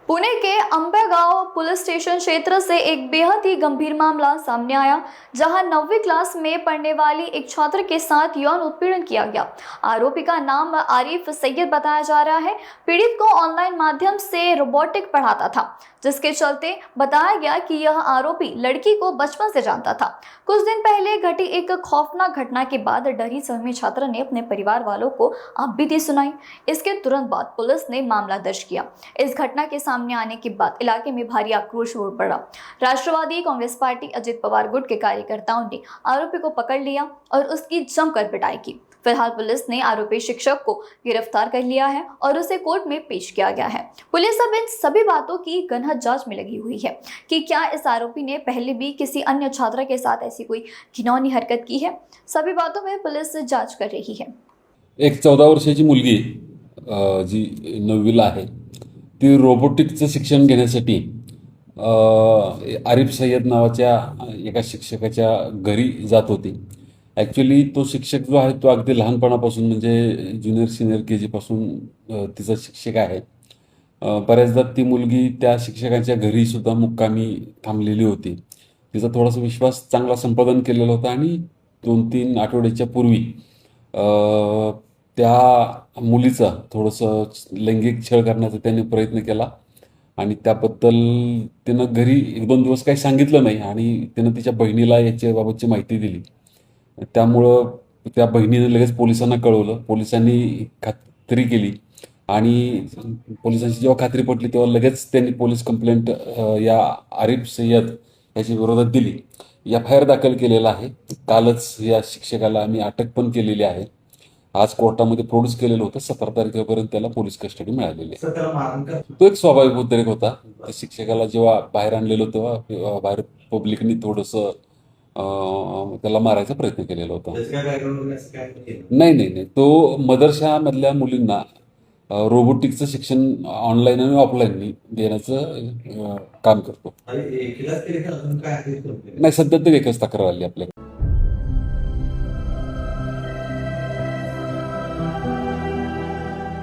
पुणे के Ambegaon police station क्षेत्र से एक बेहद ही गंभीर मामला सामने आया, जहां 9वीं क्लास में पढ़ने वाली एक छात्र के साथ यौन उत्पीड़न किया गया। आरोपी का नाम आरिफ सैयद बताया जा रहा है। पीड़ित को ऑनलाइन माध्यम से रोबोटिक पढ़ाता था, जिसके चलते बताया गया कि यह आरोपी लड़की को बचपन से जानता था। कुछ दिन पहले घटी एक खौफनाक घटना के बाद डरी सहमी छात्र ने अपने परिवार वालों को आपबीती सुनाई। इसके तुरंत बाद पुलिस ने मामला दर्ज किया। इस घटना के सामने आने के बाद इलाके में भारी आक्रोश हो पड़ा। राष्ट्रवादी कांग्रेस पार्टी अजित पवार गुट के कार्यकर्ताओं ने आरोपी को पकड़ लिया और उसकी जमकर पिटाई की। फिलहाल पुलिस ने आरोपी शिक्षक को गिरफ्तार कर लिया है और उसे कोर्ट में पेश किया गया है। पुलिस अब इन सभी बातों की गहन जांच में लगी हुई है कि क्या इस आरोपी ने पहले भी किसी अन्य छात्र के साथ ऐसी कोई घिनौनी हरकत की है। सभी बातों में पुलिस जांच कर रही है। एक 14 वर्षाची मुलगी जी 9वीला आहे, ती रोबोटिक्सचं शिक्षण घेण्यासाठी आरिफ सय्यद नावाच्या एका शिक्षकाच्या घरी जात होती. ॲक्च्युली तो शिक्षक जो आहे तो अगदी लहानपणापासून म्हणजे ज्युनियर सिनियर के जीपासून तिचा शिक्षक आहे. बऱ्याचदा ती मुलगी त्या शिक्षकांच्या घरीसुद्धा मुक्कामी थांबलेली होती. तिचा थोडासा विश्वास चांगला संपादन केलेला होता आणि 2-3 आठवड्याच्या पूर्वी त्या मुलीचा थोडंसं लैंगिक छळ करण्याचा त्याने प्रयत्न केला आणि त्याबद्दल तिनं घरी 1-2 दिवस काही सांगितलं नाही आणि तिनं तिच्या बहिणीला याच्याबाबतची माहिती दिली. त्यामुळं त्या बहिणीने लगेच पोलिसांना कळवलं. पोलिसांनी खात्री केली आणि पोलिसांची जेव्हा खात्री पटली तेव्हा लगेच त्यांनी पोलीस कंप्लेंट या आरिफ सय्यद याच्या विरोधात दिली. FIR दाखल केलेला आहे. कालच या शिक्षकाला आम्ही अटक पण केलेली आहे. आज कोर्टामध्ये प्रोड्यूस केलेलं होतं. 17 तारखेपर्यंत त्याला पोलीस कस्टडी मिळालेली आहे. तो एक स्वाभाविक उद्रेक होता. त्या शिक्षकाला जेव्हा बाहेर आणलेलं तेव्हा बाहेर पब्लिकनी थोडंसं त्याला मारायचा प्रयत्न केलेला होता. नाही. तो मदरशामधल्या मुलींना रोबोटिक्सचं शिक्षण ऑनलाईन आणि ऑफलाईन देण्याचं काम करतो. नाही, सध्या तर एकच तक्रार आली आपल्याकडे.